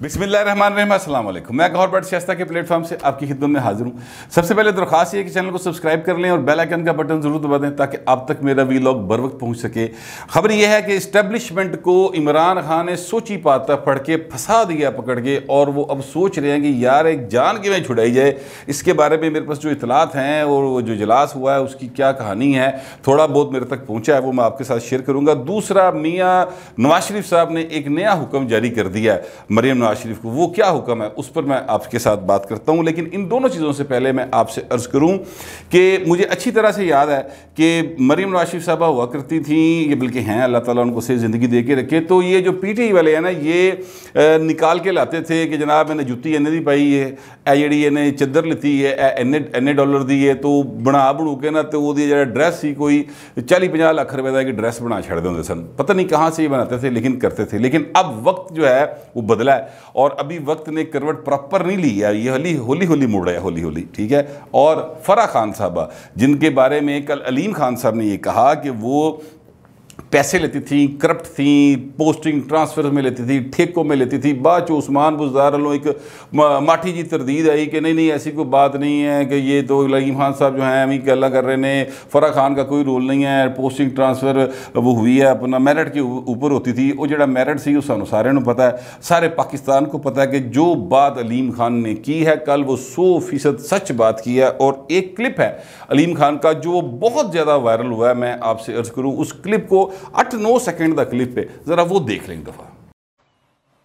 बिस्मिल्लाहिर्रहमानिर्रहीम, अस्सलाम वालेकुम। मैं गौहर बट शाइस्ता के प्लेटफॉर्म से आपकी खिदमत में हाजिर हूँ। सबसे पहले दरख्वास्त ये कि चैनल को सब्सक्राइब कर लें और बेल आइकन का बटन ज़रूर दबा दें ताकि आप तक मेरा वीलॉग बर वक्त पहुँच सके। खबर यह है कि इस्टेब्लिशमेंट को इमरान खान ने सोची पाता पढ़ के फंसा दिया पकड़ के, और वो अब सोच रहे हैं कि यार एक जान किवें छुड़ाई जाए। इसके बारे में मेरे पास जो इतलात हैं और वो जो इजलास हुआ है उसकी क्या कहानी है, थोड़ा बहुत मेरे तक पहुँचा है, वो मैं आपके साथ शेयर करूँगा। दूसरा, मियाँ नवाज शरीफ साहब ने एक नया हुक्म जारी कर दिया है मरीम नवाज शरीफ को। वो क्या हुक्म है उस पर मैं आपके साथ बात करता हूं, लेकिन इन दोनों चीज़ों से पहले मैं आपसे अर्ज़ करूं कि मुझे अच्छी तरह से याद है कि मरीम नवाज शरीफ साहबा हुआ करती थी, ये बल्कि हैं, अल्लाह ताला उनको सही ज़िंदगी दे के रखे। तो ये जो पीटीआई वाले हैं ना, ये निकाल के लाते थे कि जनाब मैंने जुत्ती इन्ने दी पाई है, जी इन्हें चद्दर लीती है, इन्ने डॉलर दी है, तो बना बनू के ना तो वो जो ड्रैस सी कोई 40-50 लाख रुपए का ड्रैस बना छड़ देंगे सन, पता नहीं कहाँ से ये बनाते थे लेकिन करते थे। लेकिन अब वक्त जो है वो बदला है और अभी वक्त ने करवट प्रॉपर नहीं ली है, ये होली होली मुड़ रहा है, होली होली, ठीक है। और फराह खान साहबा, जिनके बारे में कल अलीम खान साहब ने ये कहा कि वो पैसे लेती थी, करप्ट थी, पोस्टिंग ट्रांसफर में लेती थी, ठेकों में लेती थी। बाद जो उस्मान बुज़दार वालों एक माठी जी तरदीद आई कि नहीं ऐसी कोई बात नहीं है कि ये तो अलीम खान साहब जो हैं अभी गल्ला कर रहे हैं, फराह खान का कोई रोल नहीं है, पोस्टिंग ट्रांसफ़र वो हुई है अपना मेरिट के ऊपर होती थी। वो जो मेरिट सी वो सानू सारे को पता है, सारे पाकिस्तान को पता है कि जो बात अलीम खान ने की है कल वो 100% सच बात की है। और एक क्लिप है अलीम खान का जो बहुत ज़्यादा वायरल हुआ है, मैं आपसे अर्ज़ करूँ उस क्लिप को 8-9 सेकंड का क्लिप पे जरा वो देख लें दफा।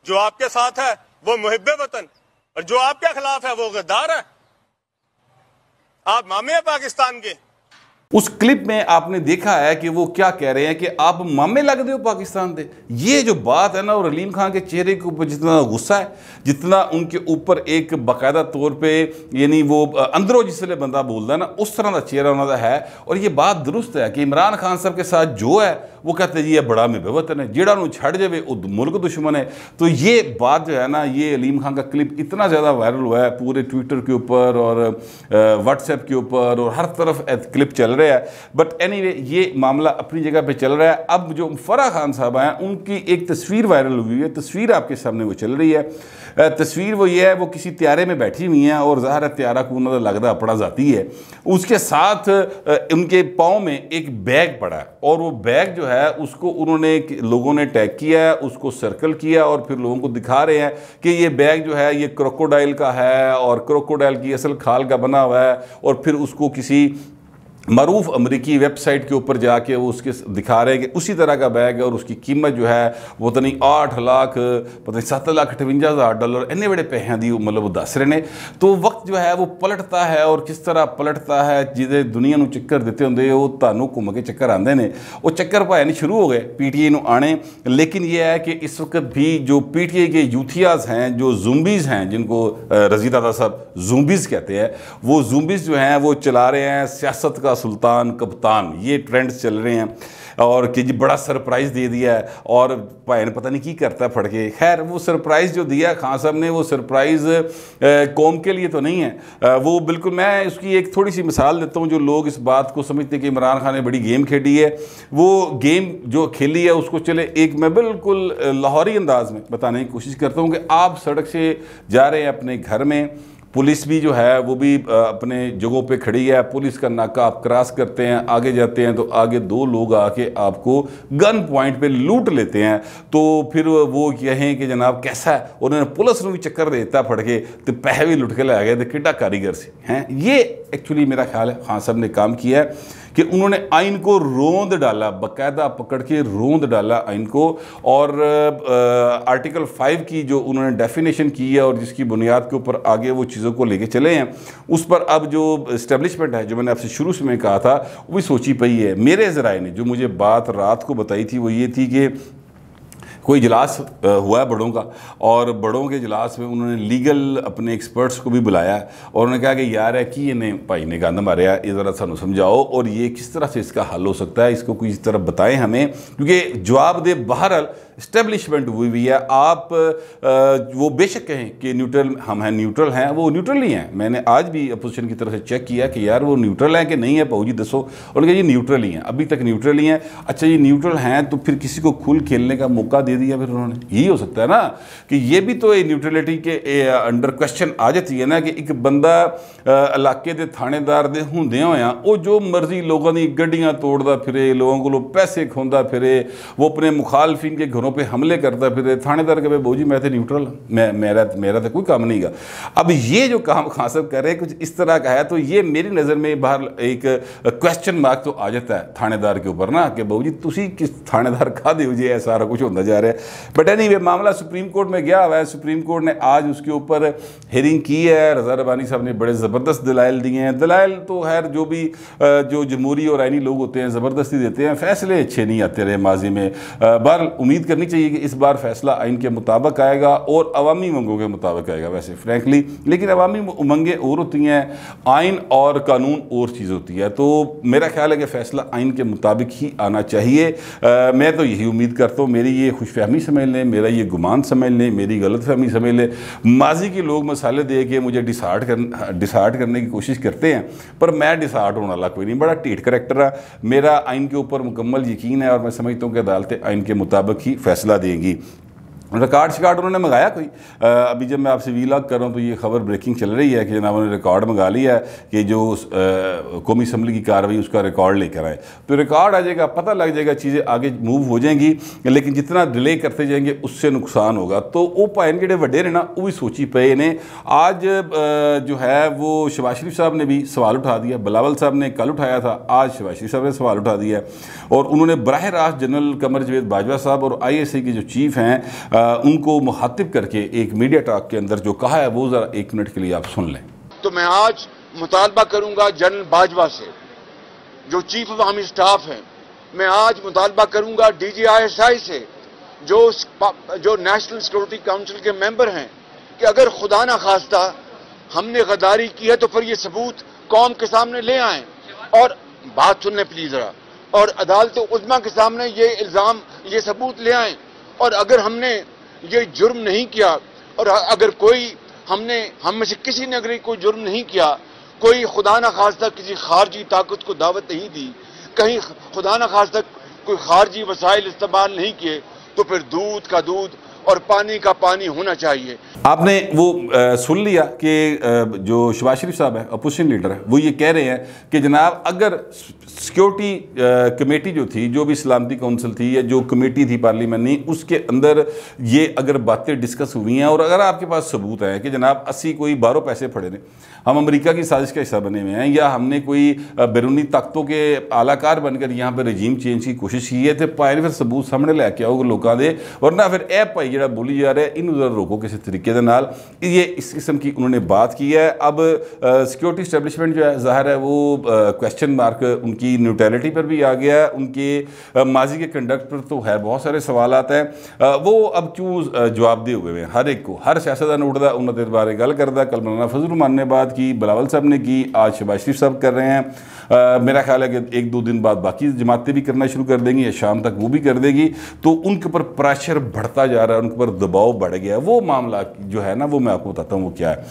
जो आपके साथ है वो मुहिब्बे वतन और जो आपके खिलाफ है वो गद्दार है। आप मामे हैं पाकिस्तान के। उस क्लिप में आपने देखा है कि वो क्या कह रहे हैं कि आप मामे लगते हो पाकिस्तान दे। ये जो बात है ना, और अलीम खान के चेहरे के ऊपर जितना गुस्सा है, जितना उनके ऊपर एक बाकायदा तौर पे यानी वो अंदरों जिसले बंदा बोलता है ना, उस तरह का चेहरा उन्होंने है। और ये बात दुरुस्त है कि इमरान खान साहब के साथ जो है वो कहते जी ये बड़ा मुहिब्बत है, जेड़ा उन्होंने छड़ जाए वो मुल्क दुश्मन है। तो ये बात जो है ना, ये अलीम खान का क्लिप इतना ज़्यादा वायरल हुआ है पूरे ट्विटर के ऊपर और व्हाट्सएप के ऊपर और हर तरफ क्लिप चल रहा है। बट एनीवे ये मामला अपनी जगह पे चल रहा है। अब जो फराह खान साहब हैं उनकी एक तस्वीर वायरल हुई है, तस्वीर आपके सामने वो चल रही है। तस्वीर वो ये है, वो किसी त्यारे में बैठी हुई हैं और ज़ाहिर है त्यारा को उन्होंने लगता अपना जाती है। उसके साथ उनके पाँव में एक बैग पड़ा है और वो बैग जो है उसको उन्होंने लोगों ने टैग किया है, उसको सर्कल किया और फिर लोगों को दिखा रहे हैं कि ये बैग जो है ये क्रोकोडाइल का है और क्रोकोडाइल की असल खाल का बना हुआ है। और फिर उसको किसी मरूफ अमरीकी वेबसाइट के ऊपर जाके वो उसके दिखा रहे हैं कि उसी तरह का बैग है और उसकी कीमत जो है वो तो नहीं 8 लाख पता नहीं 7,58,000 डॉलर इन्ने बड़े पैसे दी मतलब वो दस रहे ने। तो वक्त जो है वो पलटता है और किस तरह पलटता है, जिसे दुनिया को चक्कर देते होंगे वो तानू घूम के चक्कर आते हैं। वो चक्कर भाई नहीं शुरू हो गए पीटीआई को आने, लेकिन यह है कि इस वक्त भी जो पीटीआई के यूथियाज हैं, जो जुम्बीज़ हैं, जिनको रज़ी दादा साहब जुम्बीज़ कहते हैं, वो जुम्बीज़ जो हैं वो चला रहे हैं सियासत का सुल्तान कप्तान, ये ट्रेंड्स चल रहे हैं। और कि जी बड़ा सरप्राइज़ दे दिया है और भाई ने पता नहीं की करता फट के। खैर वो सरप्राइज़ जो दिया खान साहब ने, वो सरप्राइज़ कौम के लिए तो नहीं है। वो बिल्कुल, मैं उसकी एक थोड़ी सी मिसाल देता हूँ। जो लोग इस बात को समझते कि इमरान खान ने बड़ी गेम खेली है, वो गेम जो खेली है उसको चले एक मैं बिल्कुल लाहौरी अंदाज में बताने की कोशिश करता हूँ कि आप सड़क से जा रहे हैं अपने घर में, पुलिस भी जो है वो भी अपने जगहों पे खड़ी है, पुलिस का नाका आप क्रॉस करते हैं, आगे जाते हैं तो आगे 2 लोग आके आपको गन पॉइंट पे लूट लेते हैं। तो फिर वो कहें कि जनाब कैसा है, उन्होंने पुलिस को भी चक्कर देता फड़ के तो पैसे भी लुट के ला गए, तो किड्डा कारीगर से हैं। ये एक्चुअली मेरा ख्याल है खान साहब ने काम किया है कि उन्होंने आइन को रोंद डाला, बाकायदा पकड़ के रोंद डाला आइन को। और आर्टिकल 5 की जो उन्होंने डेफिनेशन की है और जिसकी बुनियाद के ऊपर आगे वो चीज़ों को लेके चले हैं, उस पर अब जो इस्टेब्लिशमेंट है, जो मैंने आपसे शुरू से में कहा था, वो भी सोची पई है। मेरे ज़राए ने जो मुझे बात रात को बताई थी वो ये थी कि कोई इजलास हुआ है बड़ों का और बड़ों के इजलास में उन्होंने लीगल अपने एक्सपर्ट्स को भी बुलाया और उन्होंने कहा कि यार है कि इन्हें भाई ने गंद मारे ये ज़रा सानू समझाओ और ये किस तरह से इसका हल हो सकता है, इसको कोई इस तरह बताएं हमें, क्योंकि जवाब दे बहरहाल इस्टेब्लिशमेंट हुई हुई है। आप वो बेशक कहें कि न्यूट्रल हम हैं, न्यूट्रल हैं, वो न्यूट्रल ही हैं। मैंने आज भी अपोजिशन की तरफ से चेक किया कि यार वो न्यूट्रल हैं कि नहीं है, पाऊ जी दसो। उन्होंने कहा ये न्यूट्रल ही हैं, अभी तक न्यूट्रल ही हैं। अच्छा ये न्यूट्रल हैं तो फिर किसी को खुल खेलने का मौका दे दिया फिर उन्होंने, यही हो सकता है ना कि ये भी तो न्यूट्रलिटी के अंडर क्वेश्चन आ जाती है ना कि एक बंदा इलाके के थानेदार दे होंदे होया वो जो मर्जी लोगों की गड्डियां तोड़ता फिरे, लोगों को पैसे खोंदा फिरे, वो अपने मुखालफिन के घरों पे हमले करता फिरे, थानेदार के भाई जी मैं तो न्यूट्रल, मेरा तो कोई काम नहीं गा। अब ये जो काम खान साहब कर रहे हैं कुछ इस तरह का है, तो ये मेरी नज़र में बाहर एक क्वेश्चन मार्क तो आ जाता है थानेदार के ऊपर ना कि बाबू जी तुसी किस थानेदार खा दे ये सारा कुछ होता जा रहा है। बट एनीवे मामला सुप्रीम कोर्ट में गया हुआ है। सुप्रीम कोर्ट ने आज उसके ऊपर हेयरिंग की है। रज़ा रब्बानी साहब ने बड़े ज़बरदस्त दलाइल दिए हैं। दलाइल तो खैर जो भी जो जमहूरी और आइनी लोग होते हैं ज़बरदस्ती देते हैं, फैसले अच्छे नहीं आते रहे माजी में। बार उम्मीद करनी चाहिए कि इस बार फैसला आइन के मुताबिक आएगा और अवामी उमंगों के मुताबिक आएगा वैसे फ्रैंकली, लेकिन अवामी उमंगें और होती हैं, आइन और कानून और चीज़ होती है। तो मेरा ख्याल है कि फ़ैसला आइन के मुताबिक ही आना चाहिए। मैं तो यही उम्मीद करता हूँ। मेरी ये खुशफहमी समझ लें, मेरा ये गुमान समझ लें, मेरी गलत फहमी समझ लें। माजी के लोग मसाले दे के मुझे डिसार्ट करने की कोशिश करते हैं, पर मैं डिसार्ट होने वाला कोई नहीं, बड़ा ढीठ करैक्टर है मेरा। आइन के ऊपर मुकम्मल यकीन है और मैं समझता हूँ कि अदालतें आइन के मुताबिक ही फैसला देंगी। रिकॉर्ड शिकार्ड उन्होंने मंगाया कोई, अभी जब मैं आपसे वीलॉग कर रहा हूँ तो ये खबर ब्रेकिंग चल रही है कि जनाब उन्होंने रिकॉर्ड मंगा लिया है कि जो कौमी असम्बली की कार्रवाई उसका रिकॉर्ड लेकर आए। तो रिकॉर्ड आ जाएगा, पता लग जाएगा, चीज़ें आगे मूव हो जाएंगी, लेकिन जितना डिले करते जाएंगे उससे नुकसान होगा। तो वो भाई ਜਿਹੜੇ ਵੱਡੇ ने ना वो भी सोची पे ने। आज जो है वो शहबाज शरीफ साहब ने भी सवाल उठा दिया, बिलावल साहब ने कल उठाया था, आज शहबाज शरीफ साहब ने सवाल उठा दिया और उन्होंने बराह रास्त जनरल कमर जावेद बाजवा साहब और ISI के जो चीफ हैं उनको मुखातिब करके एक मीडिया टॉक के अंदर जो कहा है वो ज़रा 1 मिनट के लिए आप सुन लें। तो मैं आज मुतालबा करूंगा जनरल बाजवा से जो चीफ ऑफ आर्मी स्टाफ हैं, मैं आज मुतालबा करूंगा DG ISI से जो नेशनल सिक्योरिटी काउंसिल के मेंबर हैं कि अगर खुदा ना खास्ता हमने गद्दारी की है तो फिर ये सबूत कौम के सामने ले आएं और बात सुनने प्लीज जरा, और अदालत उज़्मा के सामने ये इल्ज़ाम ये सबूत ले आएं। और अगर हमने ये जुर्म नहीं किया और अगर कोई हम में से किसी ने अगर कोई जुर्म नहीं किया, कोई खुदा ना खास्ता किसी खारजी ताकत को दावत नहीं दी, कहीं खुदा ना खास्ता कोई खारजी वसाइल इस्तेमाल नहीं किए, तो फिर दूध का दूध और पानी का पानी होना चाहिए। आपने वो सुन लिया कि जो शहबाज शरीफ साहब है अपोजिशन लीडर है, वो ये कह रहे हैं कि जनाब अगर सिक्योरिटी कमेटी जो थी, जो भी सलामती काउंसिल थी या जो कमेटी थी पार्लियामेंट, उसके अंदर ये अगर बातें डिस्कस हुई हैं और अगर आपके पास सबूत है कि जनाब अस्सी कोई बाहरों पैसे फड़े ने, हम अमेरिका की साजिश का हिस्सा बने हुए हैं या हमने कोई बैरूनी ताकतों के आलाकार बनकर यहाँ पर रजीम चेंज की कोशिश की है, तो पाए फिर सबूत सामने लैके आओ लोगों के, वरना फिर ए भाई जो बोली जा रहा है इन जरा रोको किसी तरीके के नाल। ये इस किस्म की उन्होंने बात की है। अब सिक्योरिटी इस्टेब्लिशमेंट जो है ज़ाहिर है वो क्वेश्चन मार्क उनकी न्यूट्रलिटी पर भी आ गया है, उनके माजी के कंडक्ट पर तो है बहुत सारे सवाल आते हैं। वो अब क्यों जवाब दे हुए हैं हर एक को, हर सियासतदान उठता उन्होंने इस बारे गल करता। कल मौलाना फजल रहमान ने बात की, बिलावल साहब ने की, आज शहबाज शरीफ साहब कर रहे हैं। मेरा ख्याल है कि 1-2 दिन बाद बाकी जमातें भी करना शुरू कर देंगी या शाम तक वो भी कर देगी। तो उनके ऊपर प्रेशर बढ़ता जा रहा है, उनके ऊपर दबाव बढ़ गया। वो मामला जो है ना वो मैं आपको बताता हूँ वो क्या है।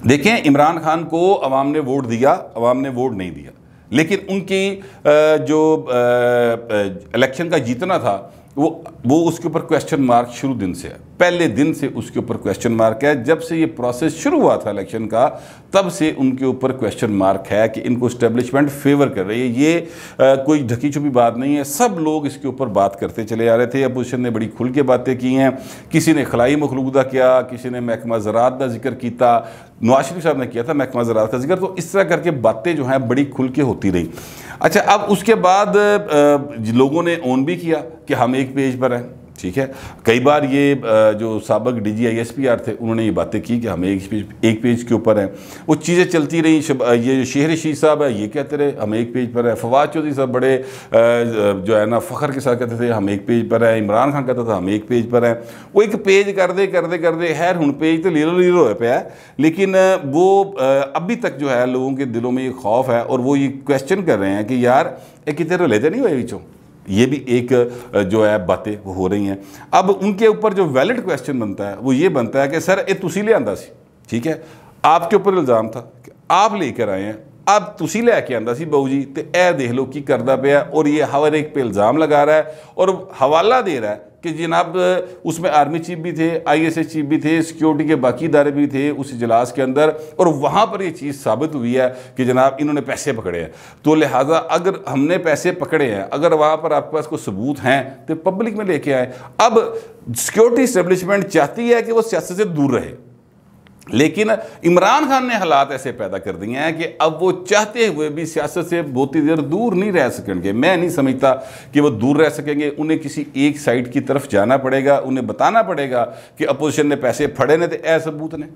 देखें, इमरान खान को अवाम ने वोट दिया, अवाम ने वोट नहीं दिया, लेकिन उनकी जो इलेक्शन का जीतना था वो उसके ऊपर क्वेश्चन मार्क शुरू दिन से है, पहले दिन से उसके ऊपर क्वेश्चन मार्क है। जब से ये प्रोसेस शुरू हुआ था इलेक्शन का, तब से उनके ऊपर क्वेश्चन मार्क है कि इनको एस्टेब्लिशमेंट फेवर कर रही है। ये कोई ढकी छुपी बात नहीं है, सब लोग इसके ऊपर बात करते चले आ रहे थे। अपोजिशन ने बड़ी खुल के बातें की हैं, किसी ने खलाई मखलूक का किया, किसी ने महकमा ज़राअत का जिक्र किया, नवाज शरीफ साहब ने किया था महकमा ज़राअत का जिक्र। तो इस तरह करके बातें जो हैं बड़ी खुल के होती रही। अच्छा, अब उसके बाद लोगों ने ऑन भी किया कि हम एक पेज पर हैं, ठीक है। कई बार ये जो साबिक DG ISPR थे उन्होंने ये बातें की कि हम एक पेज के ऊपर हैं। वो चीज़ें चलती रही। ये शेर रशीद साहब है ये कहते रहे हम एक पेज पर हैं, फवाद चौधरी साहब बड़े जो है ना फ़ख्र के साथ कहते थे हम एक पेज पर हैं, इमरान खान कहता था हम एक पेज पर हैं। वो एक पेज करते खैर हुण पेज तो लीरो होया पिया, लेकिन वो अभी तक जो है लोगों के दिलों में ये खौफ है और वो ये क्वेश्चन कर रहे हैं कि यार ये कितने रले तो नहीं हुए विचों, ये भी एक जो है बातें वो हो रही हैं। अब उनके ऊपर जो वैलिड क्वेश्चन बनता है वो ये बनता है कि सर ये तुसी ले आंदा सी, ठीक है, आपके ऊपर इल्ज़ाम था कि आप लेकर आए हैं, अब तुसी लैके आंदा सी बहू जी, तो यह देख लो की करदा पिया, और ये हर एक पे इल्ज़ाम लगा रहा है और हवाला दे रहा है कि जनाब उसमें आर्मी चीफ भी थे, ISS चीफ भी थे, सिक्योरिटी के बाकी इदारे भी थे उस इजलास के अंदर, और वहाँ पर ये चीज़ साबित हुई है कि जनाब इन्होंने पैसे पकड़े हैं। तो लिहाजा अगर हमने पैसे पकड़े हैं, अगर वहाँ पर आपके पास कोई सबूत हैं तो पब्लिक में लेके आए। अब सिक्योरिटी इस्टेब्लिशमेंट चाहती है कि वो सियासत से दूर रहे, लेकिन इमरान खान ने हालात ऐसे पैदा कर दिए हैं कि अब वो चाहते हुए भी सियासत से बहुत ही देर दूर नहीं रह सकेंगे। मैं नहीं समझता कि वो दूर रह सकेंगे, उन्हें किसी एक साइड की तरफ जाना पड़ेगा, उन्हें बताना पड़ेगा कि अपोजिशन ने पैसे फड़े ने तो ऐ सबूत ने,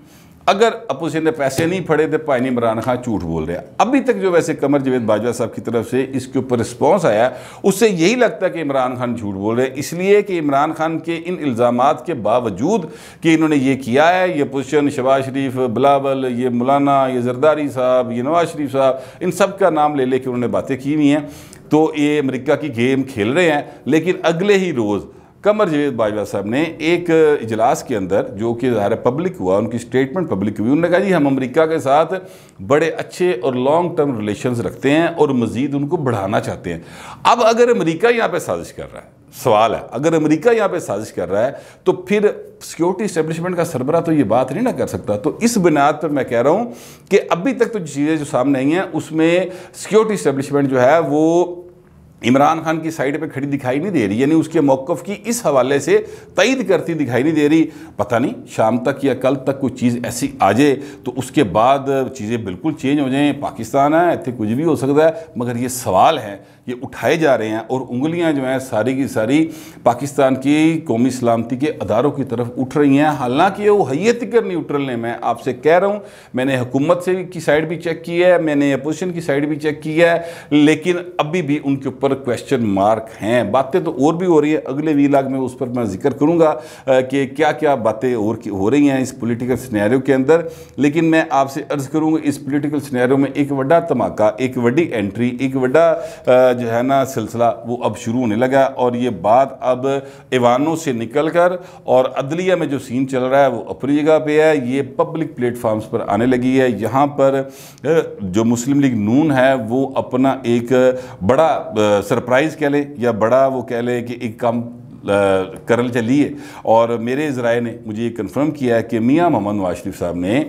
अगर अपोजिशन ने पैसे नहीं फड़े तो भाई इमरान खान झूठ बोल रहे हैं। अभी तक जो वैसे कमर जावेद बाजवा साहब की तरफ से इसके ऊपर रिस्पॉन्स आया उससे यही लगता है कि इमरान खान झूठ बोल रहे हैं, इसलिए कि इमरान खान के इन इल्ज़ामात के बावजूद कि इन्होंने ये किया है, ये अपोजिशन शहबाज शरीफ, बिलावल, ये मौलाना, ये जरदारी साहब, ये नवाज शरीफ साहब, इन सब का नाम ले लेकर उन्होंने बातें की हुई हैं, तो ये अमेरिका की गेम खेल रहे हैं। लेकिन अगले ही रोज़ कमर जावेद बाजवा साहब ने एक इजलास के अंदर, जो कि ज़ाहिर पब्लिक हुआ, उनकी स्टेटमेंट पब्लिक हुई, उन्होंने कहा जी हम अमेरिका के साथ बड़े अच्छे और लॉन्ग टर्म रिलेशंस रखते हैं और मज़ीद उनको बढ़ाना चाहते हैं। अब अगर अमेरिका यहाँ पे साजिश कर रहा है, सवाल है, अगर अमेरिका यहाँ पे साजिश कर रहा है तो फिर सिक्योरिटी इस्टेब्लिशमेंट का सरबरा तो ये बात नहीं ना कर सकता। तो इस बुनियाद पर मैं कह रहा हूँ कि अभी तक तो चीज़ें जो सामने आई हैं उसमें सिक्योरिटी इस्टेब्लिशमेंट जो है वो इमरान खान की साइड पे खड़ी दिखाई नहीं दे रही, यानी उसके मौक़िफ़ की इस हवाले से तईद करती दिखाई नहीं दे रही। पता नहीं शाम तक या कल तक कोई चीज़ ऐसी आ जाए तो उसके बाद चीज़ें बिल्कुल चेंज हो जाएं। पाकिस्तान है, इतने कुछ भी हो सकता है, मगर ये सवाल है ये उठाए जा रहे हैं और उंगलियां जो हैं सारी की सारी पाकिस्तान की कौमी सलामती के अदारों की तरफ उठ रही हैं। हालांकि वो हैयत कर नहीं उठ रहे। मैं आपसे कह रहा हूँ, मैंने हुकूमत से की साइड भी चेक की है, मैंने अपोजिशन की साइड भी चेक की है, लेकिन अभी भी उनके ऊपर क्वेश्चन मार्क हैं। बातें तो और भी हो रही है, अगले वीलाग में उस पर मैं जिक्र करूँगा कि क्या क्या बातें और हो रही हैं इस पोलिटिकल सिनेरियो के अंदर। लेकिन मैं आपसे अर्ज़ करूँगा इस पोलिटिकल सिनेरियो में एक बड़ा धमाका, एक बड़ी एंट्री, एक बड़ा जो है ना सिलसिला वो अब शुरू होने लगा। और ये बात अब ऐवानों से निकल कर और अदलिया में जो सीन चल रहा है वो अपनी जगह पे है, ये पब्लिक प्लेटफॉर्म्स पर आने लगी है। यहाँ पर जो मुस्लिम लीग नून है वो अपना एक बड़ा सरप्राइज़ कह लें या बड़ा वो कह लें कि एक काम करल चलिए, और मेरे ज़राए ने मुझे ये कन्फर्म किया है कि मियाँ मोहम्मद नवाज शरीफ साहब ने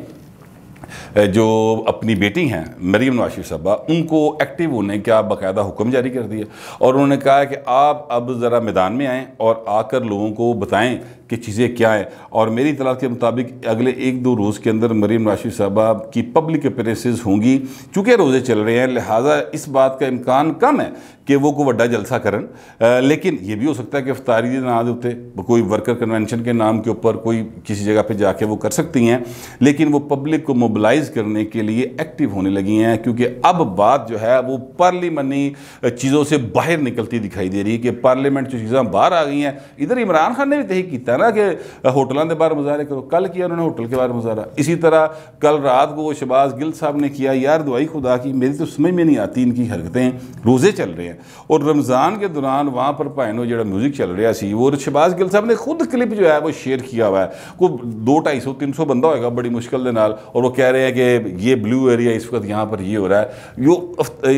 जो अपनी बेटी हैं मरीम नवाज शरीफ साहबा, उनको एक्टिव होने का बाकायदा हुक्म जारी कर दिया और उन्होंने कहा है कि आप अब ज़रा मैदान में आएँ और आकर लोगों को बताएं कि चीज़ें क्या हैं। और मेरी इतला के मुताबिक अगले 1-2 रोज़ के अंदर मरीम नवाज शरीफ साहबा की पब्लिक अपीयरेंसेस होंगी। चूँकि रोज़े चल रहे हैं लिहाजा इस बात का इम्कान कम है कि वो कोई वड्डा जलसा करन, लेकिन ये भी हो सकता है कि इफ्तारी के नाम के उत्ते कोई वर्कर कन्वेंशन के नाम के ऊपर कोई किसी जगह पे जाके वो कर सकती हैं, लेकिन वो पब्लिक को मोबिलाइज करने के लिए एक्टिव होने लगी हैं। क्योंकि अब बात जो है वो पार्लियामानी चीज़ों से बाहर निकलती दिखाई दे रही है कि पार्लियामेंट जो चीज़ें बाहर आ गई हैं। इधर इमरान खान ने भी तही किया ना कि होटलों के बाहर मुजाहरे करो, कल किया उन्होंने होटल के बाहर मुजाहरा। इसी तरह कल रात को शहबाज गिल साहब ने किया। यार दुआई खुदा की, मेरी तो समझ में नहीं आती इनकी हरकतें। रोज़े चल रहे हैं और रमज़ान के दौरान वहाँ पर भाईनो जो म्यूजिक चल रहा सी, वो शहबाज गिल साहब ने खुद क्लिप जो है वो शेयर किया हुआ है। कोई 200-250-300 बंदा होगा बड़ी मुश्किल के नाल, और वो कह रहे हैं कि ये ब्लू एरिया इस वक्त यहाँ पर ये हो रहा है। यो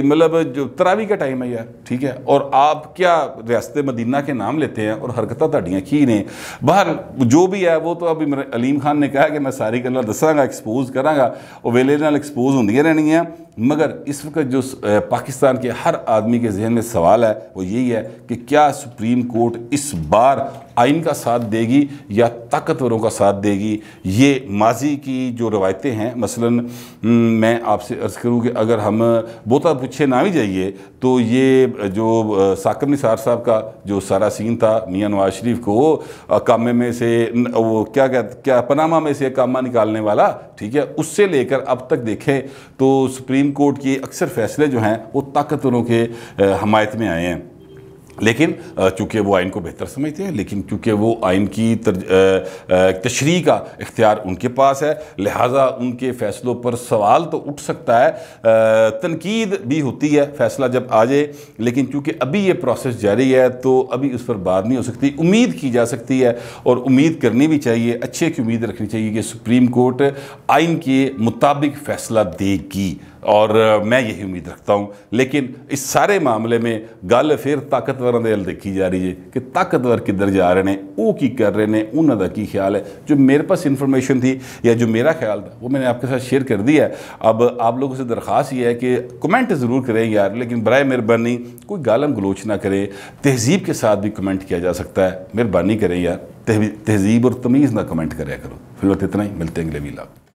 मतलब जो तरावी का टाइम है यार, ठीक है, और आप क्या रियासत मदीना के नाम लेते हैं और हरकतां ताड़ियाँ की ने। बाहर जो भी है वो तो अब अलीम खान ने कहा कि मैं सारी गल्लां दसांगा, एक्सपोज करांगा, और वेले नाल एक्सपोज होंदियां रहनियां। मगर इस वक्त जो पाकिस्तान के हर आदमी के जहन में सवाल है वो यही है कि क्या सुप्रीम कोर्ट इस बार आइन का साथ देगी या ताकतवरों का साथ देगी। ये माजी की जो रवायतें हैं, मसलन मैं आपसे अर्ज़ करूँ कि अगर हम बोता पूछे ना भी जाइए तो ये जो साकिब निसार साहब का जो सारा सीन था मियाँ नवाज शरीफ को कामे में से वो क्या पनामा में से कामा निकालने वाला, ठीक है, उससे लेकर अब तक देखें तो सुप्रीम कोर्ट के अक्सर फैसले जो हैं वो ताकतवरों के हमायत में आए हैं। लेकिन चूँकि वो आइन को बेहतर समझते हैं, लेकिन चूँकि वो आइन की तशरीह का इख्तियार उनके पास है, लिहाजा उनके फ़ैसलों पर सवाल तो उठ सकता है, तनकीद भी होती है फ़ैसला जब आ जाए, लेकिन चूँकि अभी ये प्रोसेस जारी है तो अभी उस पर बात नहीं हो सकती। उम्मीद की जा सकती है और उम्मीद करनी भी चाहिए, अच्छे की उम्मीद रखनी चाहिए कि सुप्रीम कोर्ट आइन के मुताबिक फ़ैसला देगी, और मैं यही उम्मीद रखता हूँ। लेकिन इस सारे मामले में गल फिर ताकतवरों के हल देखी जा रही है कि ताकतवर किधर जा रहे हैं, वो की कर रहे हैं, उन्होंने की ख्याल है। जो मेरे पास इन्फॉर्मेशन थी या जो मेरा ख्याल था वो मैंने आपके साथ शेयर कर दिया है। अब आप लोगों से दरख्वास्त ये है कि कमेंट ज़रूर करें यार, लेकिन बराए मेहरबानी कोई गालम गलोच ना करें, तहजीब के साथ भी कमेंट किया जा सकता है, मेहरबानी करें यार, तहजीब और तमीज़ ना कमेंट करें करो। फिर वक्त इतना ही, मिलते हैं अगले वीडियो।